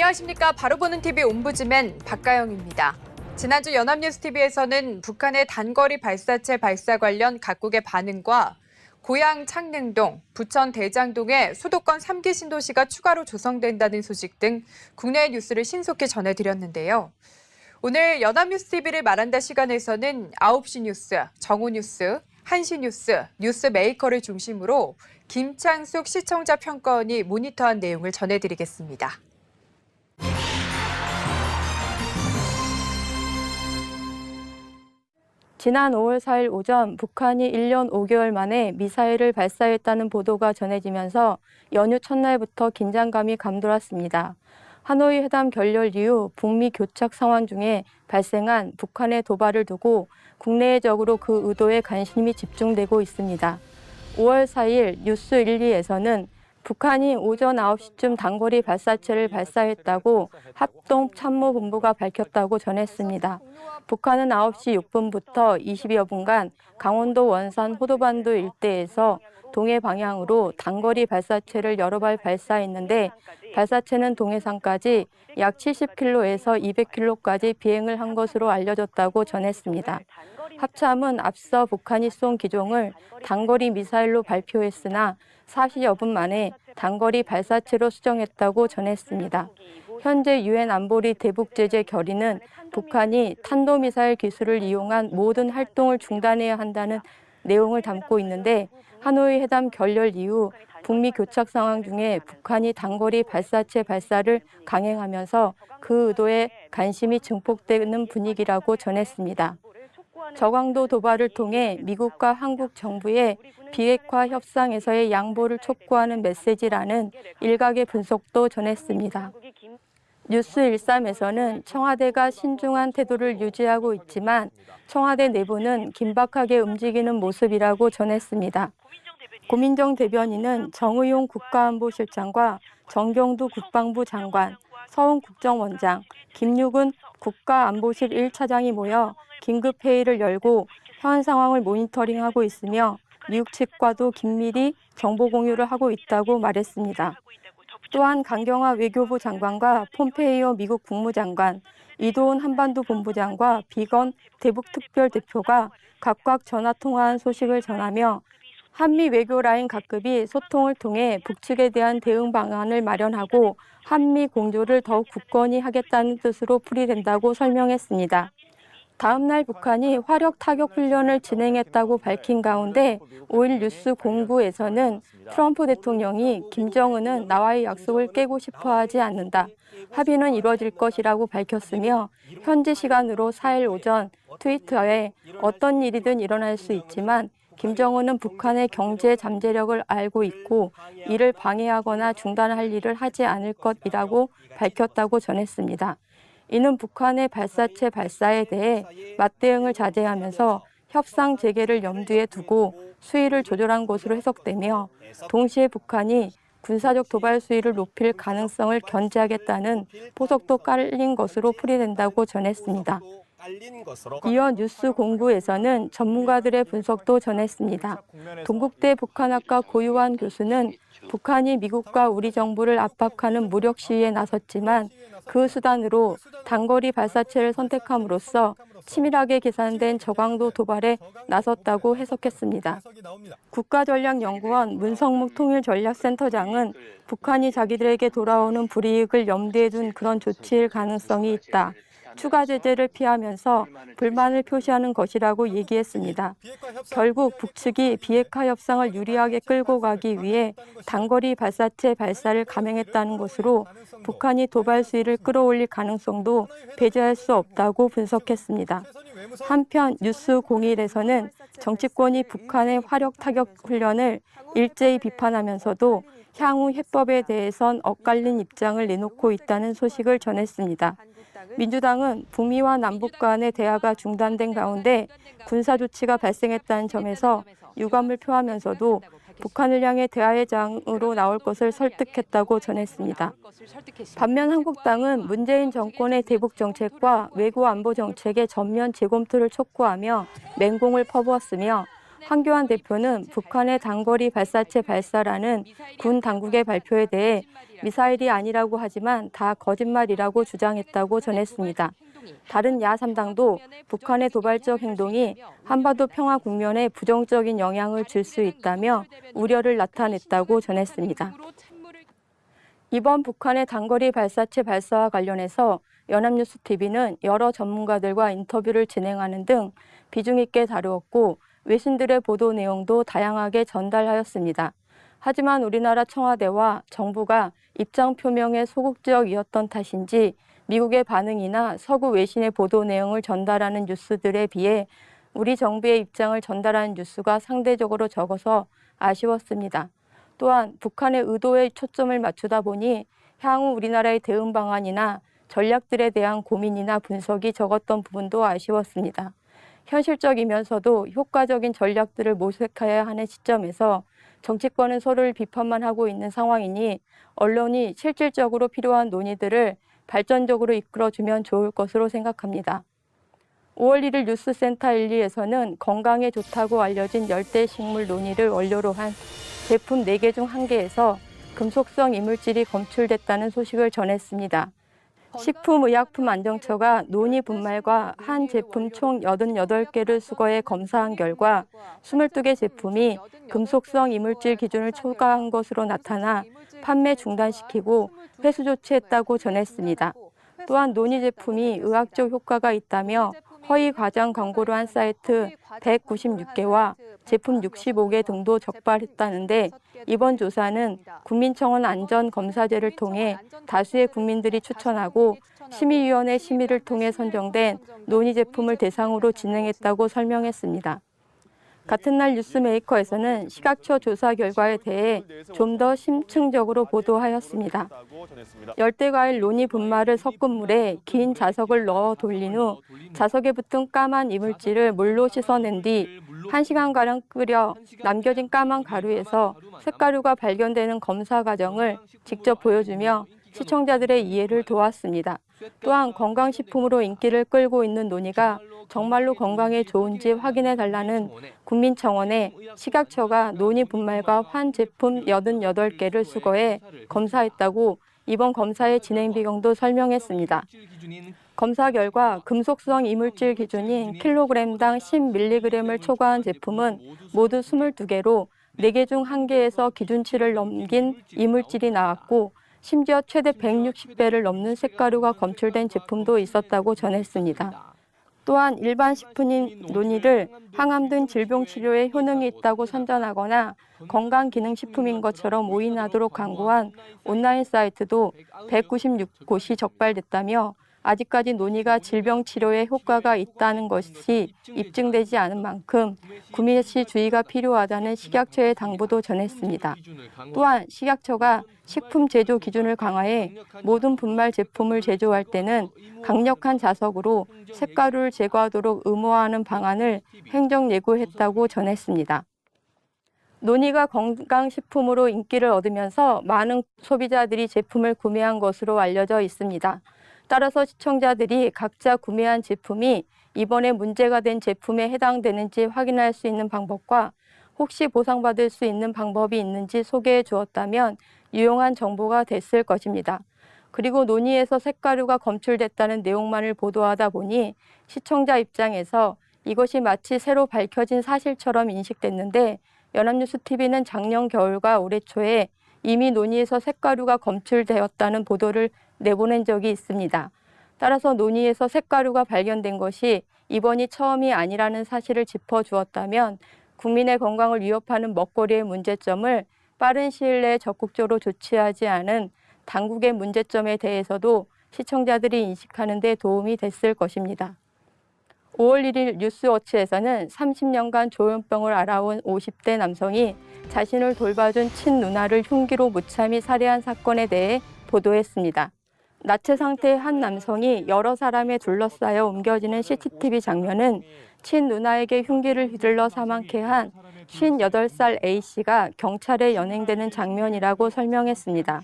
안녕하십니까. 바로 보는 TV 옴부즈맨 박가영입니다. 지난주 연합뉴스TV에서는 북한의 단거리 발사체 발사 관련 각국의 반응과 고양 창릉동, 부천 대장동에 수도권 3기 신도시가 추가로 조성된다는 소식 등 국내 뉴스를 신속히 전해드렸는데요. 오늘 연합뉴스TV를 말한다 시간에서는 9시 뉴스, 정오 뉴스, 1시 뉴스, 뉴스메이커를 중심으로 김창숙 시청자 평가원이 모니터한 내용을 전해드리겠습니다. 지난 5월 4일 오전 북한이 1년 5개월 만에 미사일을 발사했다는 보도가 전해지면서 연휴 첫날부터 긴장감이 감돌았습니다. 하노이 회담 결렬 이후 북미 교착 상황 중에 발생한 북한의 도발을 두고 국내적으로 그 의도에 관심이 집중되고 있습니다. 5월 4일 뉴스 1, 2에서는 북한이 오전 9시쯤 단거리 발사체를 발사했다고 합동참모본부가 밝혔다고 전했습니다. 북한은 9시 6분부터 20여 분간 강원도 원산 호도반도 일대에서 동해 방향으로 단거리 발사체를 여러 발 발사했는데 발사체는 동해상까지 약 70km에서 200km까지 비행을 한 것으로 알려졌다고 전했습니다. 합참은 앞서 북한이 쏜 기종을 단거리 미사일로 발표했으나 40여 분 만에 단거리 발사체로 수정했다고 전했습니다. 현재 유엔 안보리 대북제재 결의는 북한이 탄도미사일 기술을 이용한 모든 활동을 중단해야 한다는 내용을 담고 있는데 하노이 회담 결렬 이후 북미 교착 상황 중에 북한이 단거리 발사체 발사를 강행하면서 그 의도에 관심이 증폭되는 분위기라고 전했습니다. 저강도 도발을 통해 미국과 한국 정부의 비핵화 협상에서의 양보를 촉구하는 메시지라는 일각의 분석도 전했습니다. 뉴스 13에서는 청와대가 신중한 태도를 유지하고 있지만 청와대 내부는 긴박하게 움직이는 모습이라고 전했습니다. 고민정 대변인은 정의용 국가안보실장과 정경두 국방부 장관, 서훈 국정원장, 김육은 국가안보실 1차장이 모여 긴급회의를 열고 현 상황을 모니터링하고 있으며 미국 측과도 긴밀히 정보 공유를 하고 있다고 말했습니다. 또한 강경화 외교부 장관과 폼페이오 미국 국무장관, 이도훈 한반도 본부장과 비건 대북특별대표가 각각 전화통화한 소식을 전하며 한미 외교 라인 각급이 소통을 통해 북측에 대한 대응 방안을 마련하고 한미 공조를 더욱 굳건히 하겠다는 뜻으로 풀이된다고 설명했습니다. 다음 날 북한이 화력 타격 훈련을 진행했다고 밝힌 가운데 5일 뉴스 공구에서는 트럼프 대통령이 김정은은 나와의 약속을 깨고 싶어 하지 않는다. 합의는 이루어질 것이라고 밝혔으며 현지 시간으로 4일 오전 트위터에 어떤 일이든 일어날 수 있지만 김정은은 북한의 경제 잠재력을 알고 있고 이를 방해하거나 중단할 일을 하지 않을 것이라고 밝혔다고 전했습니다. 이는 북한의 발사체 발사에 대해 맞대응을 자제하면서 협상 재개를 염두에 두고 수위를 조절한 것으로 해석되며 동시에 북한이 군사적 도발 수위를 높일 가능성을 견제하겠다는 포석도 깔린 것으로 풀이된다고 전했습니다. 이어 뉴스 공구에서는 전문가들의 분석도 전했습니다. 동국대 북한학과 고유환 교수는 북한이 미국과 우리 정부를 압박하는 무력 시위에 나섰지만 그 수단으로 단거리 발사체를 선택함으로써 치밀하게 계산된 저강도 도발에 나섰다고 해석했습니다. 국가전략연구원 문성묵 통일전략센터장은 북한이 자기들에게 돌아오는 불이익을 염두에 둔 그런 조치일 가능성이 있다. 추가 제재를 피하면서 불만을 표시하는 것이라고 얘기했습니다. 결국 북측이 비핵화 협상을 유리하게 끌고 가기 위해 단거리 발사체 발사를 감행했다는 것으로 북한이 도발 수위를 끌어올릴 가능성도 배제할 수 없다고 분석했습니다. 한편 뉴스 01에서는 정치권이 북한의 화력 타격 훈련을 일제히 비판하면서도 향후 해법에 대해선 엇갈린 입장을 내놓고 있다는 소식을 전했습니다. 민주당은 북미와 남북 간의 대화가 중단된 가운데 군사 조치가 발생했다는 점에서 유감을 표하면서도 북한을 향해 대화의 장으로 나올 것을 설득했다고 전했습니다. 반면 한국당은 문재인 정권의 대북 정책과 외교 안보 정책의 전면 재검토를 촉구하며 맹공을 퍼부었으며 황교안 대표는 북한의 단거리 발사체 발사라는 군 당국의 발표에 대해 미사일이 아니라고 하지만 다 거짓말이라고 주장했다고 전했습니다. 다른 야3당도 북한의 도발적 행동이 한반도 평화 국면에 부정적인 영향을 줄 수 있다며 우려를 나타냈다고 전했습니다. 이번 북한의 단거리 발사체 발사와 관련해서 연합뉴스TV는 여러 전문가들과 인터뷰를 진행하는 등 비중 있게 다루었고 외신들의 보도 내용도 다양하게 전달하였습니다. 하지만 우리나라 청와대와 정부가 입장 표명에 소극적이었던 탓인지 미국의 반응이나 서구 외신의 보도 내용을 전달하는 뉴스들에 비해 우리 정부의 입장을 전달하는 뉴스가 상대적으로 적어서 아쉬웠습니다. 또한 북한의 의도에 초점을 맞추다 보니 향후 우리나라의 대응 방안이나 전략들에 대한 고민이나 분석이 적었던 부분도 아쉬웠습니다. 현실적이면서도 효과적인 전략들을 모색해야 하는 시점에서 정치권은 서로를 비판만 하고 있는 상황이니 언론이 실질적으로 필요한 논의들을 발전적으로 이끌어주면 좋을 것으로 생각합니다. 5월 1일 뉴스센터 1, 2에서는 건강에 좋다고 알려진 열대식물 논의를 원료로 한 제품 4개 중 1개에서 금속성 이물질이 검출됐다는 소식을 전했습니다. 식품의약품안정처가 논의 분말과 한 제품 총 88개를 수거해 검사한 결과 22개 제품이 금속성 이물질 기준을 초과한 것으로 나타나 판매 중단시키고 회수 조치했다고 전했습니다. 또한 논의 제품이 의학적 효과가 있다며 허위 과장 광고를 한 사이트 196개와 제품 65개 등도 적발했다는데 이번 조사는 국민청원 안전검사제를 통해 다수의 국민들이 추천하고 심의위원회 심의를 통해 선정된 논의 제품을 대상으로 진행했다고 설명했습니다. 같은 날 뉴스메이커에서는 식약처 조사 결과에 대해 좀 더 심층적으로 보도하였습니다. 열대과일 논의 분말을 섞은 물에 긴 자석을 넣어 돌린 후 자석에 붙은 까만 이물질을 물로 씻어낸 뒤 1시간가량 끓여 남겨진 까만 가루에서 색가루가 발견되는 검사 과정을 직접 보여주며 시청자들의 이해를 도왔습니다. 또한 건강식품으로 인기를 끌고 있는 논의가 정말로 건강에 좋은지 확인해 달라는 국민청원에 식약처가 논의 분말과 환 제품 88개를 수거해 검사했다고 이번 검사의 진행 배경도 설명했습니다. 검사 결과 금속성 이물질 기준인 킬로그램당 10mg을 초과한 제품은 모두 22개로 4개 중 1개에서 기준치를 넘긴 이물질이 나왔고 심지어 최대 160배를 넘는 색가루가 검출된 제품도 있었다고 전했습니다. 또한 일반 식품인 논의를 항암 등 질병 치료에 효능이 있다고 선전하거나 건강기능식품인 것처럼 오인하도록 광고한 온라인 사이트도 196곳이 적발됐다며 아직까지 논의가 질병 치료에 효과가 있다는 것이 입증되지 않은 만큼 구매시 주의가 필요하다는 식약처의 당부도 전했습니다. 또한 식약처가 식품 제조 기준을 강화해 모든 분말 제품을 제조할 때는 강력한 자석으로 색가루를 제거하도록 의무화하는 방안을 행정 예고했다고 전했습니다. 논의가 건강식품으로 인기를 얻으면서 많은 소비자들이 제품을 구매한 것으로 알려져 있습니다. 따라서 시청자들이 각자 구매한 제품이 이번에 문제가 된 제품에 해당되는지 확인할 수 있는 방법과 혹시 보상받을 수 있는 방법이 있는지 소개해 주었다면 유용한 정보가 됐을 것입니다. 그리고 논의에서 색가루가 검출됐다는 내용만을 보도하다 보니 시청자 입장에서 이것이 마치 새로 밝혀진 사실처럼 인식됐는데 연합뉴스TV는 작년 겨울과 올해 초에 이미 논의에서 색가루가 검출되었다는 보도를 내보낸 적이 있습니다. 따라서 논의에서 색가루가 발견된 것이 이번이 처음이 아니라는 사실을 짚어주었다면 국민의 건강을 위협하는 먹거리의 문제점을 빠른 시일 내에 적극적으로 조치하지 않은 당국의 문제점에 대해서도 시청자들이 인식하는 데 도움이 됐을 것입니다. 5월 1일 뉴스워치에서는 30년간 조현병을 앓아온 50대 남성이 자신을 돌봐준 친누나를 흉기로 무참히 살해한 사건에 대해 보도했습니다. 나체 상태의 한 남성이 여러 사람에 둘러싸여 옮겨지는 CCTV 장면은 친누나에게 흉기를 휘둘러 사망케 한 58살 A씨가 경찰에 연행되는 장면이라고 설명했습니다.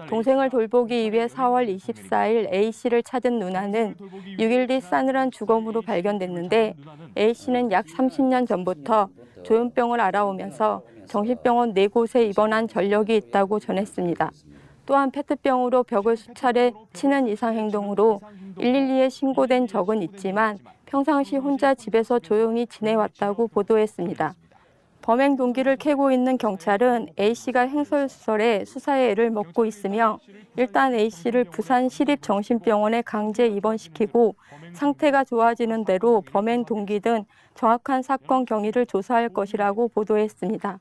동생을 돌보기 위해 4월 24일 A씨를 찾은 누나는 6일 뒤 싸늘한 주검으로 발견됐는데 A씨는 약 30년 전부터 조현병을 앓아오면서 정신병원 4곳에 입원한 전력이 있다고 전했습니다. 또한 페트병으로 벽을 수차례 치는 이상 행동으로 112에 신고된 적은 있지만 평상시 혼자 집에서 조용히 지내왔다고 보도했습니다. 범행 동기를 캐고 있는 경찰은 A씨가 횡설수설해 수사에 애를 먹고 있으며 일단 A씨를 부산시립정신병원에 강제 입원시키고 상태가 좋아지는 대로 범행 동기 등 정확한 사건 경위를 조사할 것이라고 보도했습니다.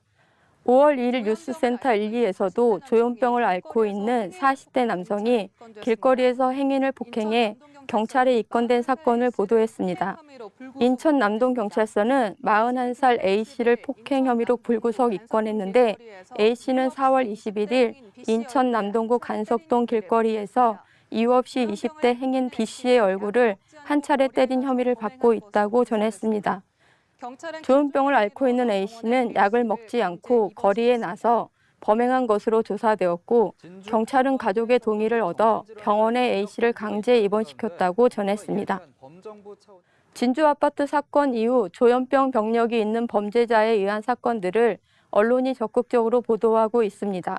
5월 2일 뉴스센터 1, 2에서도 조현병을 앓고 있는 40대 남성이 길거리에서 행인을 폭행해 경찰에 입건된 사건을 보도했습니다. 인천 남동경찰서는 41살 A씨를 폭행 혐의로 불구속 입건했는데 A씨는 4월 21일 인천 남동구 간석동 길거리에서 이유 없이 20대 행인 B씨의 얼굴을 한 차례 때린 혐의를 받고 있다고 전했습니다. 조현병을 앓고 있는 A씨는 약을 먹지 않고 거리에 나서 범행한 것으로 조사되었고 경찰은 가족의 동의를 얻어 병원에 A씨를 강제 입원시켰다고 전했습니다. 진주 아파트 사건 이후 조현병 병력이 있는 범죄자에 의한 사건들을 언론이 적극적으로 보도하고 있습니다.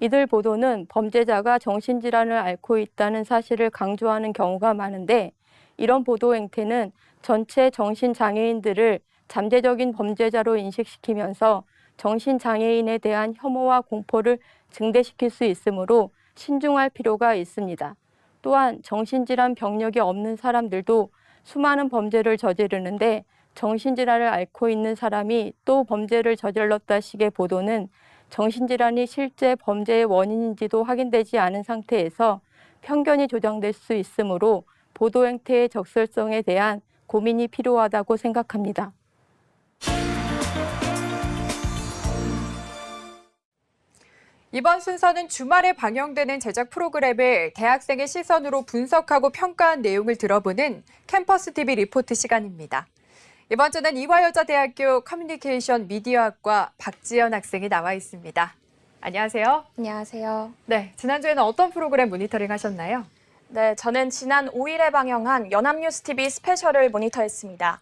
이들 보도는 범죄자가 정신질환을 앓고 있다는 사실을 강조하는 경우가 많은데 이런 보도 행태는 전체 정신장애인들을 잠재적인 범죄자로 인식시키면서 정신장애인에 대한 혐오와 공포를 증대시킬 수 있으므로 신중할 필요가 있습니다. 또한 정신질환 병력이 없는 사람들도 수많은 범죄를 저지르는데 정신질환을 앓고 있는 사람이 또 범죄를 저질렀다 식의 보도는 정신질환이 실제 범죄의 원인인지도 확인되지 않은 상태에서 편견이 조장될 수 있으므로 보도 행태의 적절성에 대한 고민이 필요하다고 생각합니다. 이번 순서는 주말에 방영되는 제작 프로그램을 대학생의 시선으로 분석하고 평가한 내용을 들어보는 캠퍼스 TV 리포트 시간입니다. 이번 주는 이화여자대학교 커뮤니케이션 미디어학과 박지연 학생이 나와 있습니다. 안녕하세요. 안녕하세요. 네, 지난주에는 어떤 프로그램 모니터링 하셨나요? 네, 저는 지난 5일에 방영한 연합뉴스TV 스페셜을 모니터했습니다.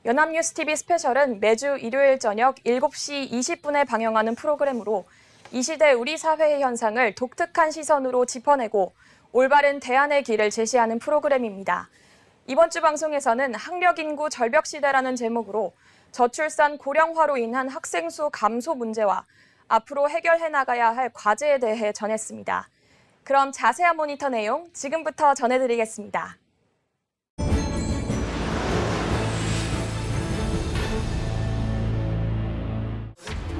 연합뉴스TV 스페셜은 매주 일요일 저녁 7시 20분에 방영하는 프로그램으로 이 시대 우리 사회의 현상을 독특한 시선으로 짚어내고 올바른 대안의 길을 제시하는 프로그램입니다. 이번 주 방송에서는 학력인구 절벽시대라는 제목으로 저출산 고령화로 인한 학생 수 감소 문제와 앞으로 해결해 나가야 할 과제에 대해 전했습니다. 그럼 자세한 모니터 내용 지금부터 전해드리겠습니다.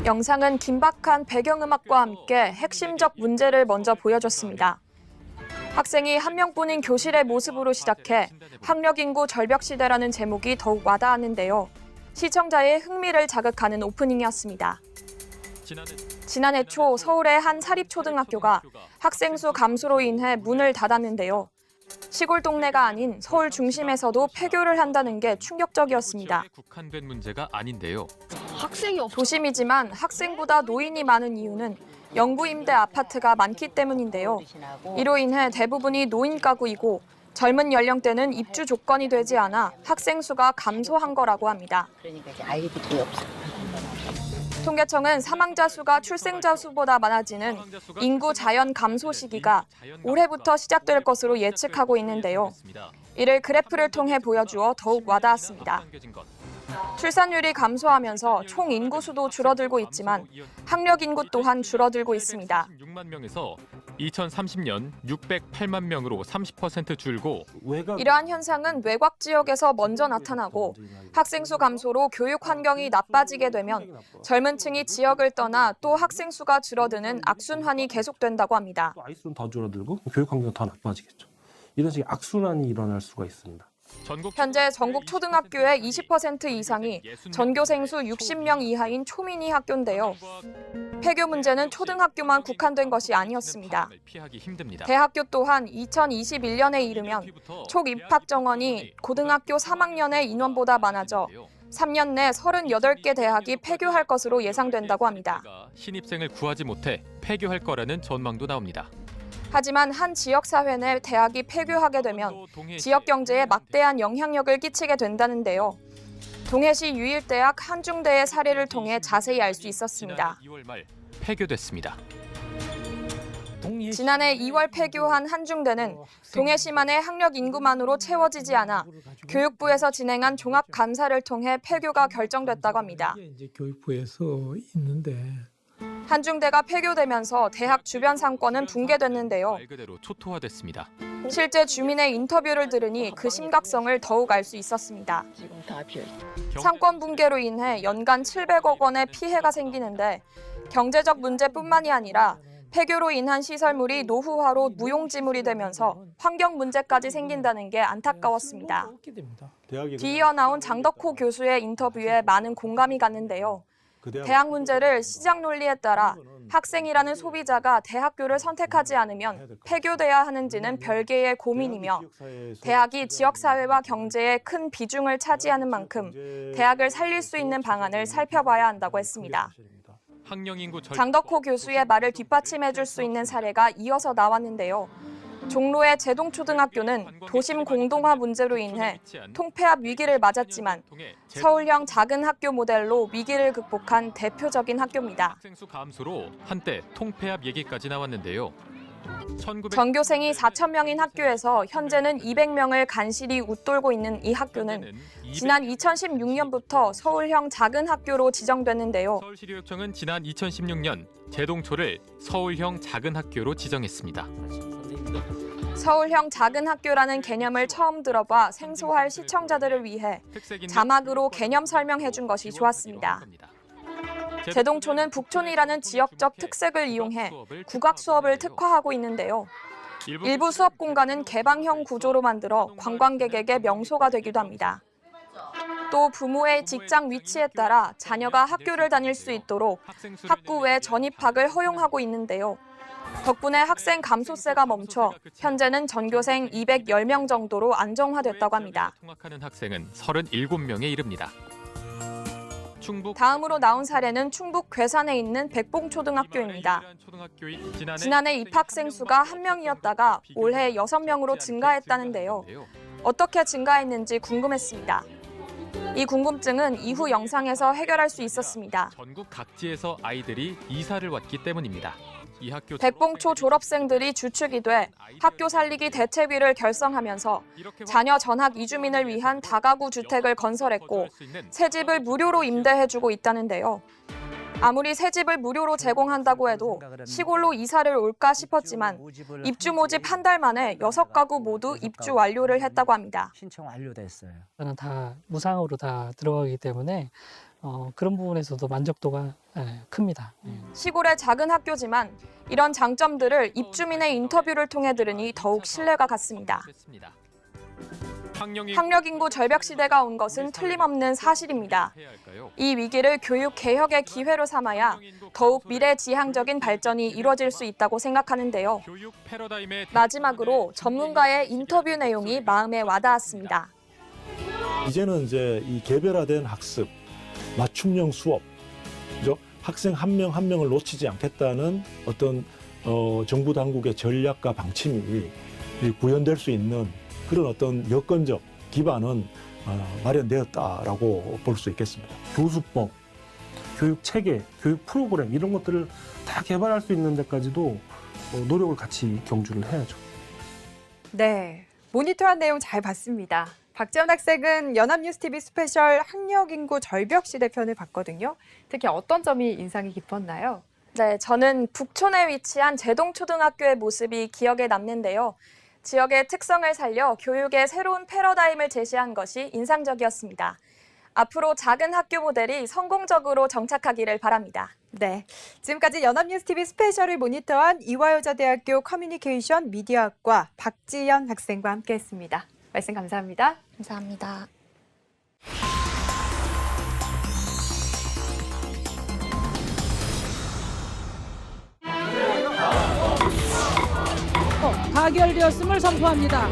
영상은 긴박한 배경음악과 함께 핵심적 문제를 먼저 보여줬습니다. 학생이 한 명뿐인 교실의 모습으로 시작해 학력인구 절벽시대라는 제목이 더욱 와닿았는데요. 시청자의 흥미를 자극하는 오프닝이었습니다. 지난해 초 서울의 한 사립초등학교가 학생 수 감소로 인해 문을 닫았는데요. 시골 동네가 아닌 서울 중심에서도 폐교를 한다는 게 충격적이었습니다. 국한된 문제가 아닌데요. 도심이지만 학생보다 노인이 많은 이유는 영구임대 아파트가 많기 때문인데요. 이로 인해 대부분이 노인 가구이고 젊은 연령대는 입주 조건이 되지 않아 학생 수가 감소한 거라고 합니다. 그러니까 이제 아이들이 없어. 통계청은 사망자 수가 출생자 수보다 많아지는 인구 자연 감소 시기가 올해부터 시작될 것으로 예측하고 있는데요. 이를 그래프를 통해 보여주어 더욱 와닿았습니다. 출산율이 감소하면서 총 인구 수도 줄어들고 있지만 학력 인구 또한 줄어들고 있습니다. 6만 명에서 2030년 608만 명으로 30% 줄고 이러한 현상은 외곽 지역에서 먼저 나타나고 학생 수 감소로 교육 환경이 나빠지게 되면 젊은 층이 지역을 떠나 또 학생 수가 줄어드는 악순환이 계속된다고 합니다. 아이수는 더 줄어들고 교육 환경이 더 나빠지겠죠. 이런 식의 악순환이 일어날 수가 있습니다. 현재 전국 초등학교의 20% 이상이 전교생 수 60명 이하인 초민이 학교인데요. 폐교 문제는 초등학교만 국한된 것이 아니었습니다. 대학교 또한 2021년에 이르면 촉 입학 정원이 고등학교 3학년의 인원보다 많아져 3년 내 38개 대학이 폐교할 것으로 예상된다고 합니다. 신입생을 구하지 못해 폐교할 거라는 전망도 나옵니다. 하지만 한 지역사회 내 대학이 폐교하게 되면 지역 경제에 막대한 영향력을 끼치게 된다는데요. 동해시 유일대학 한중대의 사례를 통해 자세히 알 수 있었습니다. 지난 2월 말 폐교됐습니다. 지난해 2월 폐교한 한중대는 동해시만의 학력 인구만으로 채워지지 않아 교육부에서 진행한 종합감사를 통해 폐교가 결정됐다고 합니다. 이제 교육부에서 있는데 한중대가 폐교되면서 대학 주변 상권은 붕괴됐는데요. 말 그대로 초토화됐습니다. 실제 주민의 인터뷰를 들으니 그 심각성을 더욱 알 수 있었습니다. 상권 붕괴로 인해 연간 700억 원의 피해가 생기는데 경제적 문제뿐만이 아니라 폐교로 인한 시설물이 노후화로 무용지물이 되면서 환경 문제까지 생긴다는 게 안타까웠습니다. 뒤이어 나온 장덕호 교수의 인터뷰에 많은 공감이 갔는데요. 대학 문제를 시장 논리에 따라 학생이라는 소비자가 대학교를 선택하지 않으면 폐교돼야 하는지는 별개의 고민이며 대학이 지역사회와 경제에 큰 비중을 차지하는 만큼 대학을 살릴 수 있는 방안을 살펴봐야 한다고 했습니다. 장덕호 교수의 말을 뒷받침해 줄 수 있는 사례가 이어서 나왔는데요. 종로의 제동초등학교는 도심 공동화 문제로 인해 통폐합 위기를 맞았지만 서울형 작은 학교 모델로 위기를 극복한 대표적인 학교입니다. 학생 수 감소로 한때 통폐합 얘기까지 나왔는데요. 전교생이 4,000명인 학교에서 현재는 200명을 간신히 웃돌고 있는 이 학교는 지난 2016년부터 서울형 작은 학교로 지정됐는데요. 서울시교육청은 지난 2016년 제동초를 서울형 작은 학교로 지정했습니다. 서울형 작은 학교라는 개념을 처음 들어봐 생소할 시청자들을 위해 자막으로 개념 설명해 준 것이 좋았습니다. 제동초는 북촌이라는 지역적 특색을 이용해 국악 수업을 특화하고 있는데요. 일부 수업 공간은 개방형 구조로 만들어 관광객에게 명소가 되기도 합니다. 또 부모의 직장 위치에 따라 자녀가 학교를 다닐 수 있도록 학구 외 전입학을 허용하고 있는데요. 덕분에 학생 감소세가 멈춰 현재는 전교생 210명 정도로 안정화됐다고 합니다. 통학하는 학생은 37명에 이릅니다. 다음으로 나온 사례는 충북 괴산에 있는 백봉초등학교입니다. 지난해 입학생 수가 1명이었다가 올해 6명으로 증가했다는데요. 어떻게 증가했는지 궁금했습니다. 이 궁금증은 이후 영상에서 해결할 수 있었습니다. 전국 각지에서 아이들이 이사를 왔기 때문입니다. 이 학교 백봉초 졸업생들이 주축이 돼 학교 살리기 대책위를 결성하면서 자녀 전학 이주민을 위한 다가구 주택을 건설했고 새 집을 무료로 임대해주고 있다는데요. 아무리 새 집을 무료로 제공한다고 해도 시골로 이사를 올까 싶었지만 입주 모집 한 달 만에 6가구 모두 입주 완료를 했다고 합니다. 신청 완료됐어요. 저는 다 무상으로 다 들어가기 때문에 그런 부분에서도 만족도가 큽니다. 시골의 작은 학교지만 이런 장점들을 입주민의 인터뷰를 통해 들으니 더욱 신뢰가 갔습니다. 학력 인구 절벽 시대가 온 것은 틀림없는 사실입니다. 이 위기를 교육 개혁의 기회로 삼아야 더욱 미래지향적인 발전이 이루어질 수 있다고 생각하는데요. 마지막으로 전문가의 인터뷰 내용이 마음에 와닿았습니다. 이제는 이제 이 개별화된 학습, 맞춤형 수업, 그죠? 학생 한 명 한 명을 놓치지 않겠다는 어떤 정부 당국의 전략과 방침이 구현될 수 있는 그런 어떤 여건적 기반은 마련되었다라고 볼 수 있겠습니다. 교수법, 교육 체계, 교육 프로그램 이런 것들을 다 개발할 수 있는 데까지도 노력을 같이 경주를 해야죠. 네, 모니터한 내용 잘 봤습니다. 박지원 학생은 연합뉴스TV 스페셜 학력인구 절벽시대 편을 봤거든요. 특히 어떤 점이 인상이 깊었나요? 네, 저는 북촌에 위치한 제동초등학교의 모습이 기억에 남는데요. 지역의 특성을 살려 교육의 새로운 패러다임을 제시한 것이 인상적이었습니다. 앞으로 작은 학교 모델이 성공적으로 정착하기를 바랍니다. 네, 지금까지 연합뉴스TV 스페셜을 모니터한 이화여자대학교 커뮤니케이션 미디어학과 박지연 학생과 함께했습니다. 말씀 감사합니다. 감사합니다. 가결되었음을 선포합니다.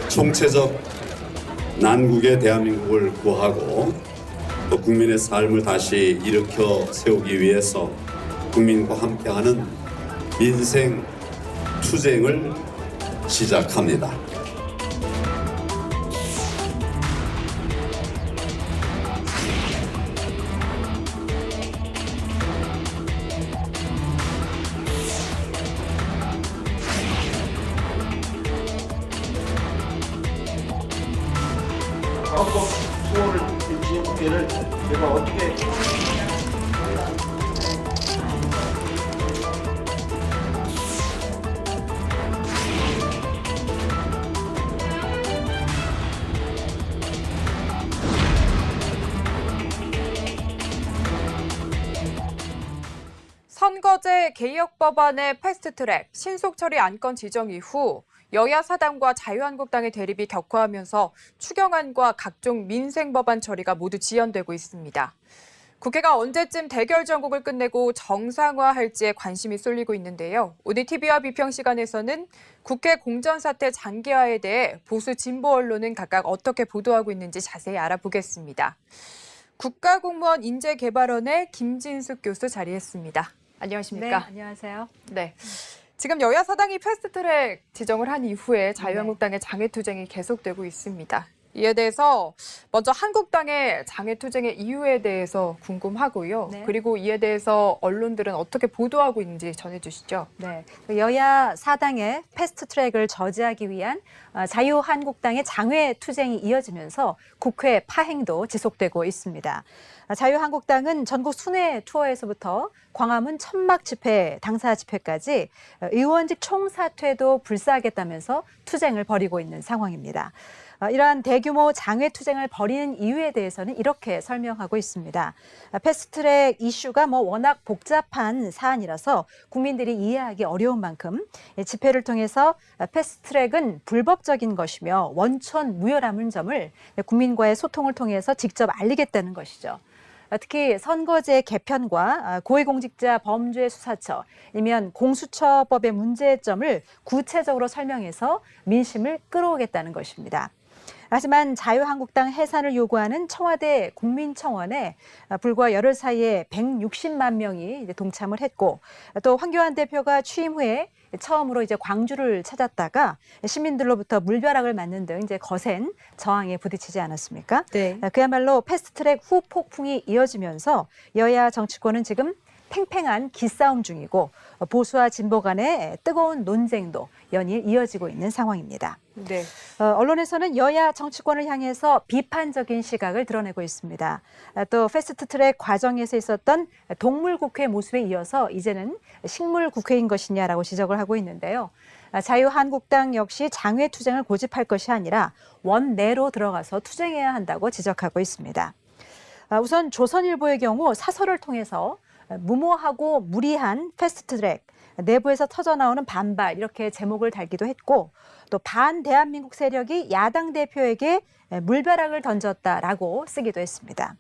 총체적 난국의 대한민국을 구하고 또 국민의 삶을 다시 일으켜 세우기 위해서 국민과 함께하는 민생 투쟁을 시작합니다. 헌법 수호를 지은 국회를 제가 어떻게 선거제 개혁 법안의 패스트트랙 신속 처리 안건 지정 이후 여야 사당과 자유한국당의 대립이 격화하면서 추경안과 각종 민생 법안 처리가 모두 지연되고 있습니다. 국회가 언제쯤 대결 전국을 끝내고 정상화할지에 관심이 쏠리고 있는데요. 오늘 TV와 비평 시간에서는 국회 공전 사태 장기화에 대해 보수 진보 언론은 각각 어떻게 보도하고 있는지 자세히 알아보겠습니다. 국가공무원 인재개발원의 김진숙 교수 자리했습니다. 안녕하십니까? 네, 안녕하세요. 네. 지금 여야 사당이 패스트트랙 지정을 한 이후에 자유한국당의 장외투쟁이 계속되고 있습니다. 이에 대해서 먼저 한국당의 장외투쟁의 이유에 대해서 궁금하고요. 네. 그리고 이에 대해서 언론들은 어떻게 보도하고 있는지 전해주시죠. 네, 여야 사당의 패스트트랙을 저지하기 위한 자유한국당의 장외 투쟁이 이어지면서 국회 파행도 지속되고 있습니다. 자유한국당은 전국 순회 투어에서부터 광화문 천막 집회, 당사 집회까지 의원직 총사퇴도 불사하겠다면서 투쟁을 벌이고 있는 상황입니다. 이러한 대규모 장외 투쟁을 벌이는 이유에 대해서는 이렇게 설명하고 있습니다. 패스트트랙 이슈가 워낙 복잡한 사안이라서 국민들이 이해하기 어려운 만큼 집회를 통해서 패스트트랙은 불법적인 것이며 원천 무효라는 점을 국민과의 소통을 통해서 직접 알리겠다는 것이죠. 특히 선거제 개편과 고위공직자 범죄수사처, 아니면 공수처법의 문제점을 구체적으로 설명해서 민심을 끌어오겠다는 것입니다. 하지만 자유한국당 해산을 요구하는 청와대 국민청원에 불과 열흘 사이에 160만 명이 동참을 했고, 또 황교안 대표가 취임 후에 처음으로 광주를 찾았다가 시민들로부터 물벼락을 맞는 등 거센 저항에 부딪히지 않았습니까? 네. 그야말로 패스트트랙 후폭풍이 이어지면서 여야 정치권은 지금 팽팽한 기싸움 중이고 보수와 진보 간의 뜨거운 논쟁도 연일 이어지고 있는 상황입니다. 네. 언론에서는 여야 정치권을 향해서 비판적인 시각을 드러내고 있습니다. 또 패스트트랙 과정에서 있었던 동물국회 모습에 이어서 이제는 식물국회인 것이냐라고 지적을 하고 있는데요. 자유한국당 역시 장외투쟁을 고집할 것이 아니라 원내로 들어가서 투쟁해야 한다고 지적하고 있습니다. 우선 조선일보의 경우 사설을 통해서 무모하고 무리한 패스트트랙, 내부에서 터져나오는 반발 이렇게 제목을 달기도 했고, 또 반대한민국 세력이 야당 대표에게 물벼락을 던졌다라고 쓰기도 했습니다.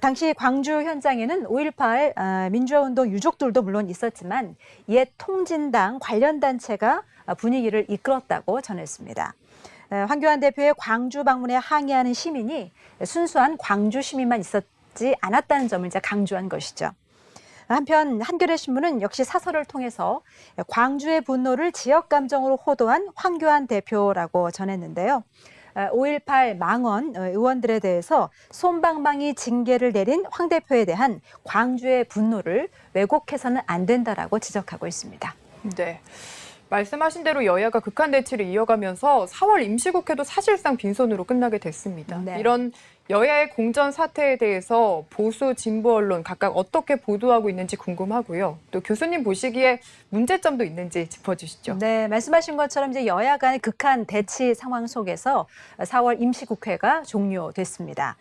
당시 광주 현장에는 5.18 민주화운동 유족들도 물론 있었지만 옛 통진당 관련 단체가 분위기를 이끌었다고 전했습니다. 황교안 대표의 광주 방문에 항의하는 시민이 순수한 광주 시민만 있었지 않았다는 점을 강조한 것이죠. 한편 한겨레 신문은 역시 사설을 통해서 광주의 분노를 지역 감정으로 호도한 황교안 대표라고 전했는데요. 5.18 망언 의원들에 대해서 솜방망이 징계를 내린 황 대표에 대한 광주의 분노를 왜곡해서는 안 된다라고 지적하고 있습니다. 네. 말씀하신 대로 여야가 극한 대치를 이어가면서 4월 임시국회도 사실상 빈손으로 끝나게 됐습니다. 네. 이런 여야의 공전 사태에 대해서 보수, 진보 언론 각각 어떻게 보도하고 있는지 궁금하고요. 또 교수님 보시기에 문제점도 있는지 짚어주시죠. 네, 말씀하신 것처럼 이제 여야 간의 극한 대치 상황 속에서 4월 임시국회가 종료됐습니다.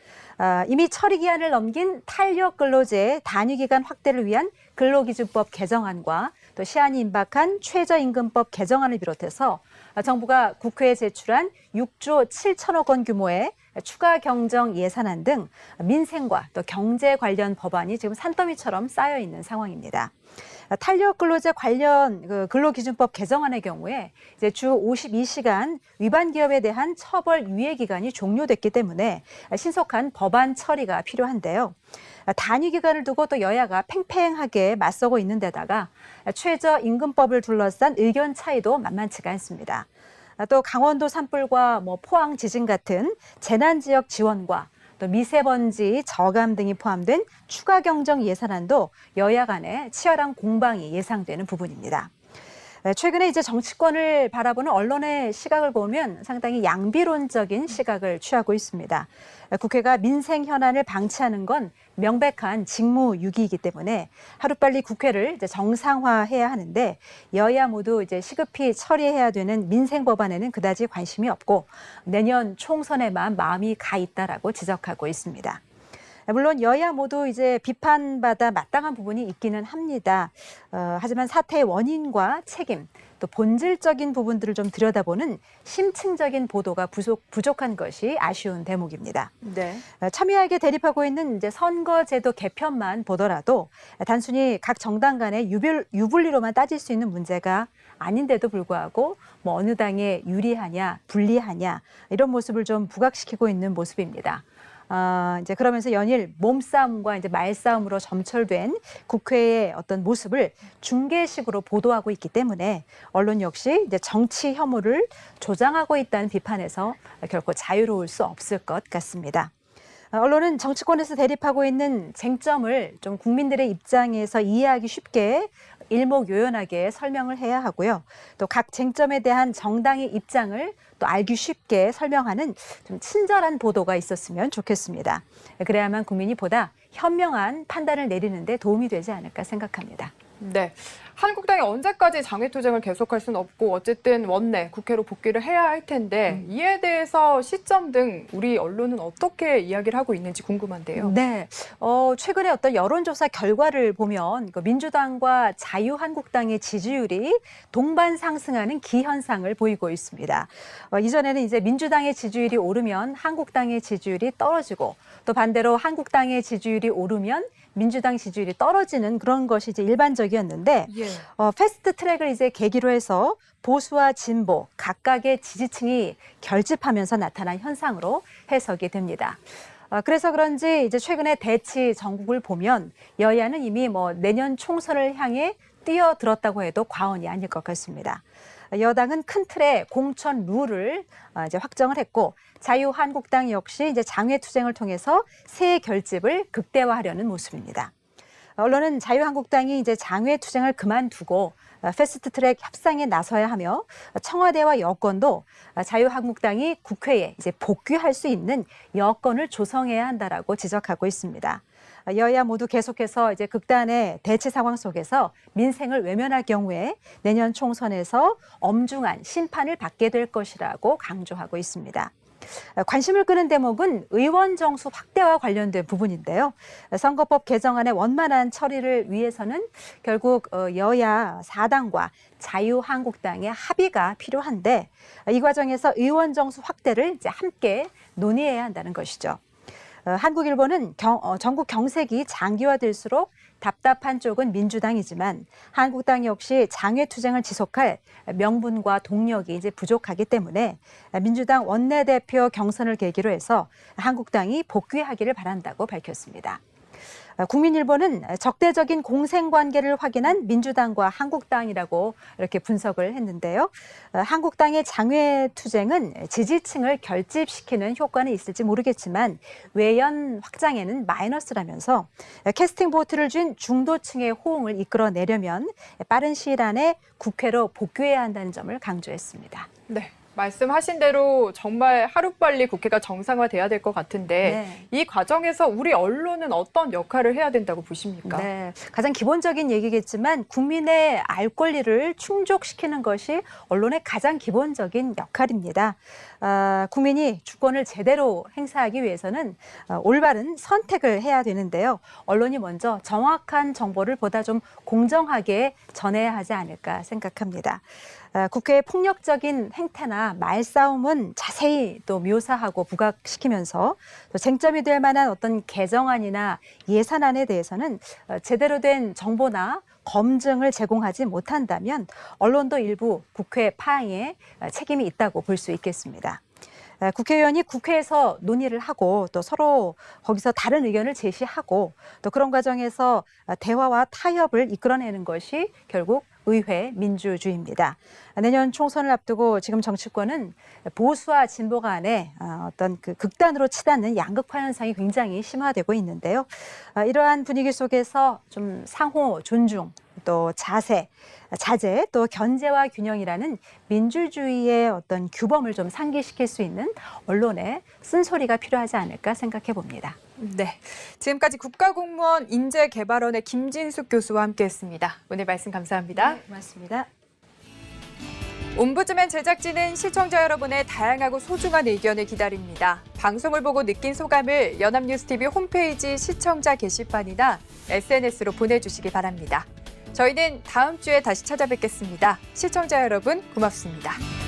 이미 처리 기한을 넘긴 탄력 근로제 단위기간 확대를 위한 근로기준법 개정안과 또 시한이 임박한 최저임금법 개정안을 비롯해서 정부가 국회에 제출한 6조 7천억 원 규모의 추가 경정 예산안 등 민생과 또 경제 관련 법안이 지금 산더미처럼 쌓여 있는 상황입니다. 탄력 근로제 관련 근로기준법 개정안의 경우에 이제 주 52시간 위반 기업에 대한 처벌 유예 기간이 종료됐기 때문에 신속한 법안 처리가 필요한데요. 단위 기간을 두고 또 여야가 팽팽하게 맞서고 있는 데다가 최저임금법을 둘러싼 의견 차이도 만만치가 않습니다. 또 강원도 산불과 포항 지진 같은 재난지역 지원과 또 미세먼지 저감 등이 포함된 추가 경정 예산안도 여야 간에 치열한 공방이 예상되는 부분입니다. 최근에 이제 정치권을 바라보는 언론의 시각을 보면 상당히 양비론적인 시각을 취하고 있습니다. 국회가 민생 현안을 방치하는 건 명백한 직무유기이기 때문에 하루빨리 국회를 이제 정상화해야 하는데 여야 모두 이제 시급히 처리해야 되는 민생 법안에는 그다지 관심이 없고 내년 총선에만 마음이 가 있다라고 지적하고 있습니다. 물론 여야 모두 이제 비판받아 마땅한 부분이 있기는 합니다. 하지만 사태의 원인과 책임, 또 본질적인 부분들을 좀 들여다보는 심층적인 보도가 부족한 것이 아쉬운 대목입니다. 네. 첨예하게 대립하고 있는 이제 선거제도 개편만 보더라도 단순히 각 정당 간의 유불리로만 따질 수 있는 문제가 아닌데도 불구하고 어느 당에 유리하냐, 불리하냐 이런 모습을 좀 부각시키고 있는 모습입니다. 이제 그러면서 연일 몸싸움과 이제 말싸움으로 점철된 국회의 어떤 모습을 중계식으로 보도하고 있기 때문에 언론 역시 이제 정치 혐오를 조장하고 있다는 비판에서 결코 자유로울 수 없을 것 같습니다. 언론은 정치권에서 대립하고 있는 쟁점을 좀 국민들의 입장에서 이해하기 쉽게 일목요연하게 설명을 해야 하고요. 또 각 쟁점에 대한 정당의 입장을 또 알기 쉽게 설명하는 좀 친절한 보도가 있었으면 좋겠습니다. 그래야만 국민이 보다 현명한 판단을 내리는 데 도움이 되지 않을까 생각합니다. 네. 한국당이 언제까지 장외투쟁을 계속할 수는 없고 어쨌든 원내 국회로 복귀를 해야 할 텐데 이에 대해서 시점 등 우리 언론은 어떻게 이야기를 하고 있는지 궁금한데요. 네. 최근에 어떤 여론조사 결과를 보면 민주당과 자유한국당의 지지율이 동반 상승하는 기현상을 보이고 있습니다. 이전에는 이제 민주당의 지지율이 오르면 한국당의 지지율이 떨어지고 또 반대로 한국당의 지지율이 오르면 민주당 지지율이 떨어지는 그런 것이 이제 일반적이었는데 패스트 트랙을 이제 계기로 해서 보수와 진보 각각의 지지층이 결집하면서 나타난 현상으로 해석이 됩니다. 그래서 그런지 이제 최근에 대치 전국을 보면 여야는 이미 내년 총선을 향해 뛰어들었다고 해도 과언이 아닐 것 같습니다. 여당은 큰 틀의 공천 룰을 이제 확정을 했고 자유한국당 역시 이제 장외투쟁을 통해서 새 결집을 극대화하려는 모습입니다. 언론은 자유한국당이 이제 장외투쟁을 그만두고 패스트트랙 협상에 나서야 하며 청와대와 여권도 자유한국당이 국회에 이제 복귀할 수 있는 여건을 조성해야 한다라고 지적하고 있습니다. 여야 모두 계속해서 이제 극단의 대치 상황 속에서 민생을 외면할 경우에 내년 총선에서 엄중한 심판을 받게 될 것이라고 강조하고 있습니다. 관심을 끄는 대목은 의원 정수 확대와 관련된 부분인데요. 선거법 개정안의 원만한 처리를 위해서는 결국 여야 4당과 자유한국당의 합의가 필요한데 이 과정에서 의원 정수 확대를 이제 함께 논의해야 한다는 것이죠. 한국일보는 전국 경색이 장기화될수록 답답한 쪽은 민주당이지만 한국당 역시 장외투쟁을 지속할 명분과 동력이 이제 부족하기 때문에 민주당 원내대표 경선을 계기로 해서 한국당이 복귀하기를 바란다고 밝혔습니다. 국민일보는 적대적인 공생관계를 확인한 민주당과 한국당이라고 이렇게 분석을 했는데요. 한국당의 장외투쟁은 지지층을 결집시키는 효과는 있을지 모르겠지만 외연 확장에는 마이너스라면서 캐스팅 보트를 쥔 중도층의 호응을 이끌어내려면 빠른 시일 안에 국회로 복귀해야 한다는 점을 강조했습니다. 네. 말씀하신 대로 정말 하루빨리 국회가 정상화돼야 될 것 같은데 이 과정에서 우리 언론은 어떤 역할을 해야 된다고 보십니까? 네, 가장 기본적인 얘기겠지만 국민의 알 권리를 충족시키는 것이 언론의 가장 기본적인 역할입니다. 국민이 주권을 제대로 행사하기 위해서는 올바른 선택을 해야 되는데요. 언론이 먼저 정확한 정보를 보다 좀 공정하게 전해야 하지 않을까 생각합니다. 국회의 폭력적인 행태나 말싸움은 자세히 또 묘사하고 부각시키면서 또 쟁점이 될 만한 어떤 개정안이나 예산안에 대해서는 제대로 된 정보나 검증을 제공하지 못한다면 언론도 일부 국회 파행에 책임이 있다고 볼 수 있겠습니다. 국회의원이 국회에서 논의를 하고 또 서로 거기서 다른 의견을 제시하고 또 그런 과정에서 대화와 타협을 이끌어내는 것이 결국 의회 민주주의입니다. 내년 총선을 앞두고 지금 정치권은 보수와 진보 간의 어떤 그 극단으로 치닫는 양극화 현상이 굉장히 심화되고 있는데요. 이러한 분위기 속에서 좀 상호 존중, 또 자제, 또 견제와 균형이라는 민주주의의 어떤 규범을 좀 상기시킬 수 있는 언론의 쓴소리가 필요하지 않을까 생각해 봅니다. 네, 지금까지 국가공무원 인재개발원의 김진숙 교수와 함께했습니다. 오늘 말씀 감사합니다. 네, 고맙습니다. 옴부즈맨 제작진은 시청자 여러분의 다양하고 소중한 의견을 기다립니다. 방송을 보고 느낀 소감을 연합뉴스TV 홈페이지 시청자 게시판이나 SNS로 보내주시기 바랍니다. 저희는 다음 주에 다시 찾아뵙겠습니다. 시청자 여러분 고맙습니다.